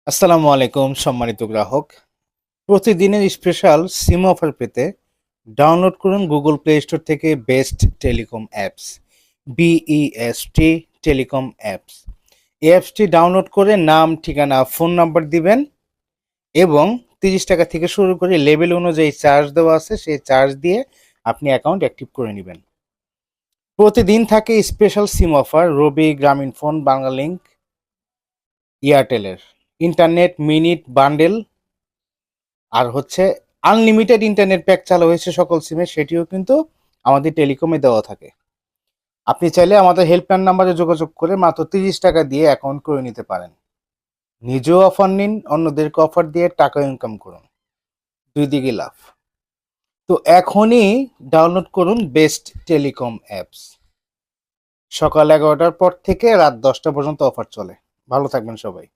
আসসালামু আলাইকুম সম্মানিত গ্রাহক। প্রতিদিনের স্পেশাল সিম অফার পেতে ডাউনলোড করুন গুগল প্লে স্টোর থেকে best telecom apps, BEST telecom apps. এই অ্যাপসটি ডাউনলোড করে নাম, ঠিকানা, ফোন নাম্বার দিবেন এবং 30 টাকা থেকে শুরু করে লেভেল অনুযায়ী চার্জ দেওয়া আছে, সেই চার্জ দিয়ে আপনি অ্যাকাউন্ট অ্যাক্টিভ করে নেবেন। প্রতিদিন থাকে special SIM offer Robi, Grameenphone, Banglalink, এয়ারটেলের ইন্টারনেট মিনিট বান্ডেল আর হচ্ছে আনলিমিটেড ইন্টারনেট প্যাক চালু হয়েছে সকল সিমে, সেটিও কিন্তু আমাদের টেলিকমে দেওয়া থাকে। আপনি চাইলে আমাদের হেল্পলাইন নাম্বারে যোগাযোগ করে মাত্র 30 টাকা দিয়ে অ্যাকাউন্ট করে নিতে পারেন। নিজেও অফার নিন, অন্যদেরকে অফার দিয়ে টাকা ইনকাম করুন, দুই দিকে লাভ। তো এখনই ডাউনলোড করুন বেস্ট টেলিকম অ্যাপস। সকাল 11টার পর থেকে রাত 10টা পর্যন্ত অফার চলে। ভালো থাকবেন সবাই।